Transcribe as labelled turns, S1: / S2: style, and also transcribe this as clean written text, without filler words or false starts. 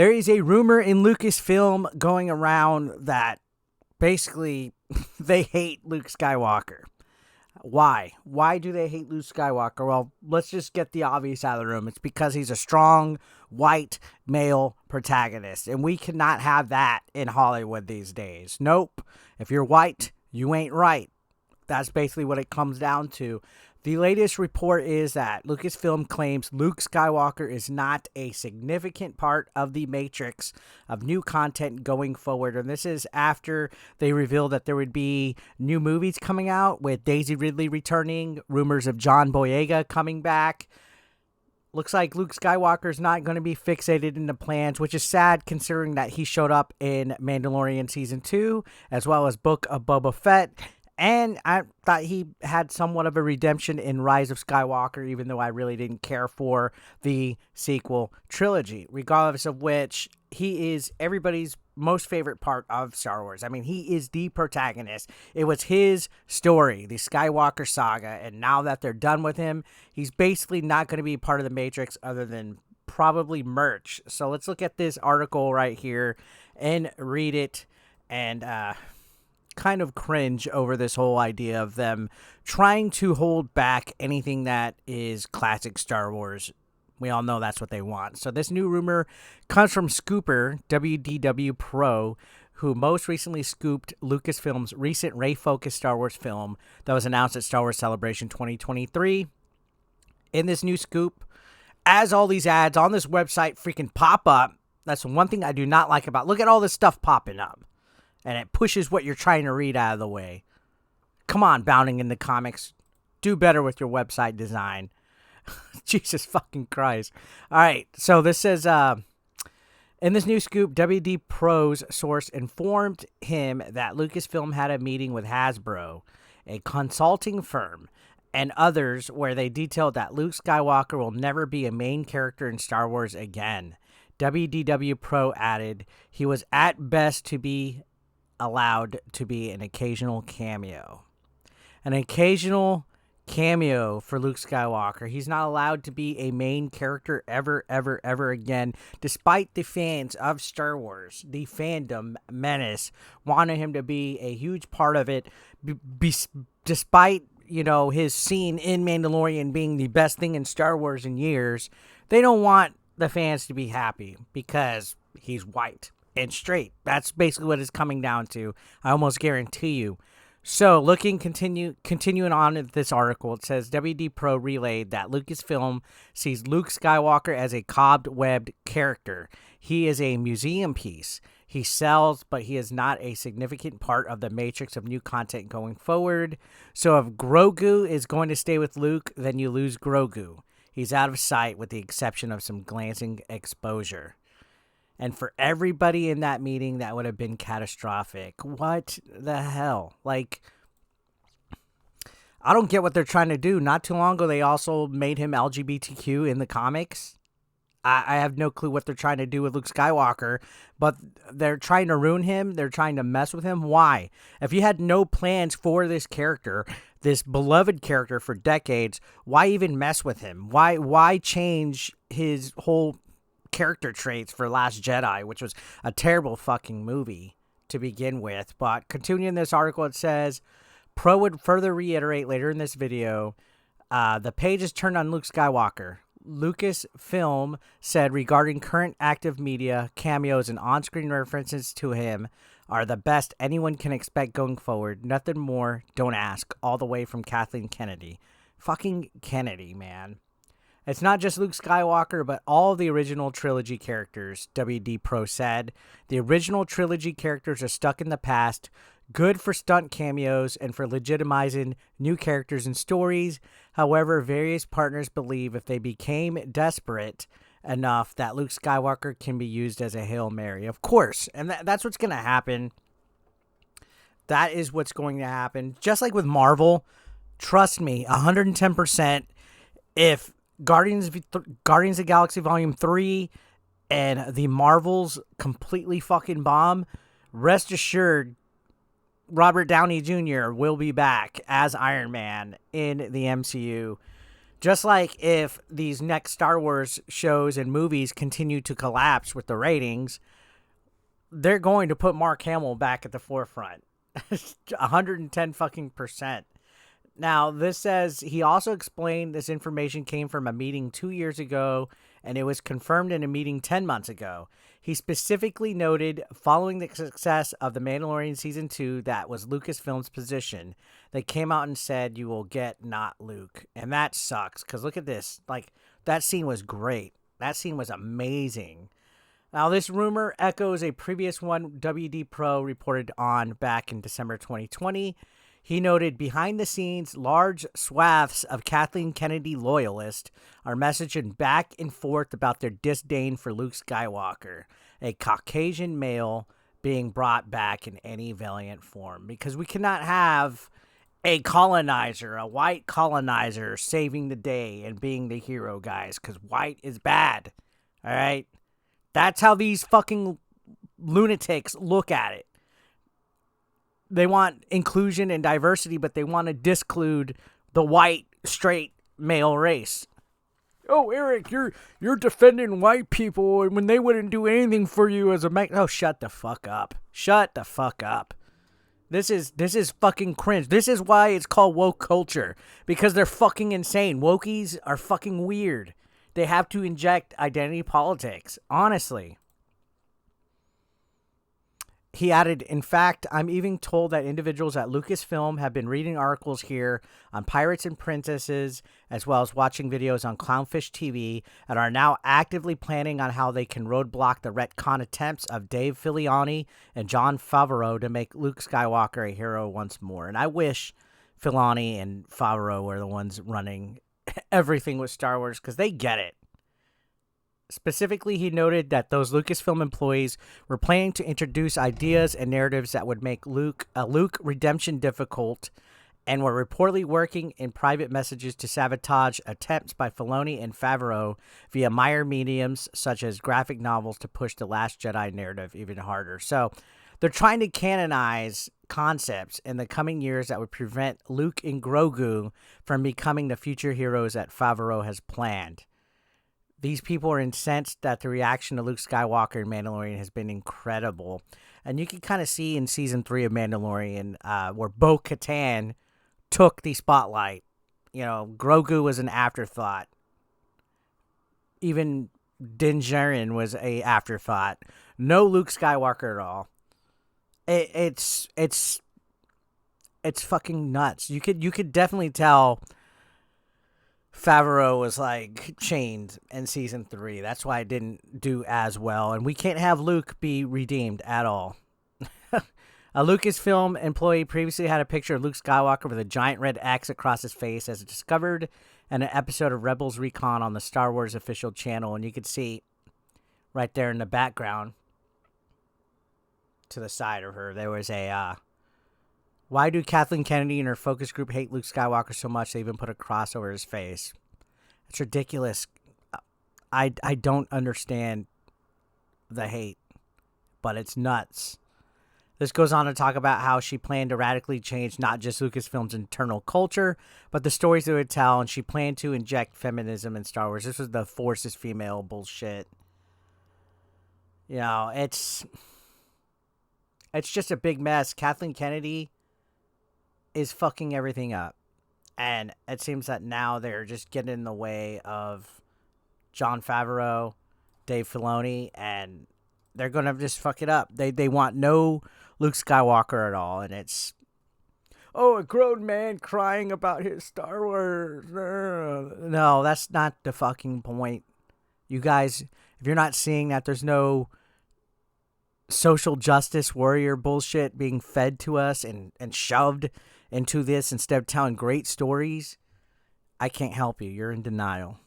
S1: There is a rumor in Lucasfilm going around that basically they hate Luke Skywalker. Why? Why do they hate Luke Skywalker? Well, let's just get the obvious out of the room. It's because he's a strong, white, male protagonist. And we cannot have that in Hollywood these days. Nope. If you're white, you ain't right. That's basically what it comes down to. The latest report is that Lucasfilm claims Luke Skywalker is not a significant part of the matrix of new content going forward. And this is after they revealed that there would be new movies coming out with Daisy Ridley returning, rumors of John Boyega coming back. Looks like Luke Skywalker is not going to be fixated in the plans, which is sad considering that he showed up in Mandalorian Season 2, as well as Book of Boba Fett. And I thought he had somewhat of a redemption in Rise of Skywalker, even though I really didn't care for the sequel trilogy. Regardless of which, he is everybody's most favorite part of Star Wars. I mean, he is the protagonist. It was his story, the Skywalker saga. And now that they're done with him, he's basically not going to be part of the Matrix other than probably merch. So let's look at this article right here and read it and kind of cringe over this whole idea of them trying to hold back anything that is classic Star Wars. We all know that's what they want. So this new rumor comes from Scooper, WDW Pro, who most recently scooped Lucasfilm's recent Rey-focused Star Wars film that was announced at Star Wars Celebration 2023. In this new scoop, as all these ads on this website freaking pop up, that's one thing I do not like about. Look at all this stuff popping up. And it pushes what you're trying to read out of the way. Come on, Bounding in the Comics. Do better with your website design. Jesus fucking Christ. All right, so this says, in this new scoop, WD Pro's source informed him that Lucasfilm had a meeting with Hasbro, a consulting firm, and others where they detailed that Luke Skywalker will never be a main character in Star Wars again. WDW Pro added, he was at best to be allowed to be an occasional cameo. An occasional cameo for Luke Skywalker. He's not allowed to be a main character ever again, despite the fans of Star Wars, the fandom menace, wanting him to be a huge part of it, despite, you know, his scene in Mandalorian being the best thing in Star Wars in years. They don't want the fans to be happy because he's white and straight. That's basically what it's coming down to. I almost guarantee you. So, continuing on with this article, it says WD Pro relayed that Lucasfilm sees Luke Skywalker as a cobwebbed character. He is a museum piece. He sells, but he is not a significant part of the matrix of new content going forward. So, if Grogu is going to stay with Luke, then you lose Grogu. He's out of sight with the exception of some glancing exposure. And for everybody in that meeting, that would have been catastrophic. What the hell? Like, I don't get what they're trying to do. Not too long ago, they also made him LGBTQ in the comics. I have no clue what they're trying to do with Luke Skywalker, but they're trying to ruin him. They're trying to mess with him. Why? If you had no plans for this character, this beloved character for decades, why even mess with him? Why change his whole character traits for Last Jedi, which was a terrible fucking movie to begin with? But continuing this article, it says, Pro would further reiterate later in this video, the page is turned on Luke Skywalker. Lucasfilm said regarding current active media, cameos and on-screen references to him are the best anyone can expect going forward. Nothing more, don't ask. All the way from Kathleen Kennedy. Fucking Kennedy, man. It's not just Luke Skywalker, but all the original trilogy characters, WD Pro said. The original trilogy characters are stuck in the past, good for stunt cameos and for legitimizing new characters and stories. However, various partners believe if they became desperate enough that Luke Skywalker can be used as a Hail Mary. Of course, and that's what's going to happen. That is what's going to happen. Just like with Marvel, trust me, 110%, if Guardians of the Galaxy Volume 3 and the Marvels completely fucking bomb, rest assured Robert Downey Jr. will be back as Iron Man in the MCU Just like if these next Star Wars shows and movies continue to collapse with the ratings, they're going to put Mark Hamill back at the forefront. 110 fucking percent. Now, this says he also explained this information came from a meeting 2 years ago, and it was confirmed in a meeting 10 months ago. He specifically noted, following the success of The Mandalorian Season 2, that was Lucasfilm's position. They came out and said, you will get not Luke. And that sucks, because look at this. Like, that scene was great. That scene was amazing. Now, this rumor echoes a previous one WD Pro reported on back in December 2020. He noted, behind the scenes, large swaths of Kathleen Kennedy loyalists are messaging back and forth about their disdain for Luke Skywalker, a Caucasian male being brought back in any valiant form. Because we cannot have a colonizer, a white colonizer, saving the day and being the hero, guys, because white is bad. All right? That's how these fucking lunatics look at it. They want inclusion and diversity, but they want to disclude the white, straight male race. Oh, Eric, you're defending white people when they wouldn't do anything for you as a man. Oh, shut the fuck up. Shut the fuck up. This is fucking cringe. This is why it's called woke culture. Because they're fucking insane. Wokies are fucking weird. They have to inject identity politics. Honestly. He added, in fact, I'm even told that individuals at Lucasfilm have been reading articles here on Pirates and Princesses, as well as watching videos on Clownfish TV, and are now actively planning on how they can roadblock the retcon attempts of Dave Filoni and Jon Favreau to make Luke Skywalker a hero once more. And I wish Filoni and Favreau were the ones running everything with Star Wars, because they get it. Specifically, he noted that those Lucasfilm employees were planning to introduce ideas and narratives that would make Luke redemption difficult, and were reportedly working in private messages to sabotage attempts by Filoni and Favreau via minor mediums such as graphic novels to push the Last Jedi narrative even harder. So they're trying to canonize concepts in the coming years that would prevent Luke and Grogu from becoming the future heroes that Favreau has planned. These people are incensed that the reaction to Luke Skywalker in Mandalorian has been incredible. And you can kind of see in Season 3 of Mandalorian where Bo-Katan took the spotlight. You know, Grogu was an afterthought. Even Din Djarin was a afterthought. No Luke Skywalker at all. It's fucking nuts. You could definitely tell Favreau was like chained in Season 3. That's why it didn't do as well. And we can't have Luke be redeemed at all. A Lucasfilm employee previously had a picture of Luke Skywalker with a giant red X across his face as discovered in an episode of Rebels Recon on the Star Wars official channel. And you could see right there in the background to the side of her, there was a why do Kathleen Kennedy and her focus group hate Luke Skywalker so much they even put a cross over his face? It's ridiculous. I don't understand the hate, but it's nuts. This goes on to talk about how she planned to radically change not just Lucasfilm's internal culture, but the stories they would tell, and she planned to inject feminism in Star Wars. This was the Force is female bullshit. You know, it's just a big mess. Kathleen Kennedy is fucking everything up. And it seems that now they're just getting in the way of Jon Favreau, Dave Filoni, and they're going to just fuck it up. They want no Luke Skywalker at all, and it's, oh, a grown man crying about his Star Wars. No, that's not the fucking point. You guys, if you're not seeing that there's no social justice warrior bullshit being fed to us and shoved into this instead of telling great stories, I can't help you. You're in denial.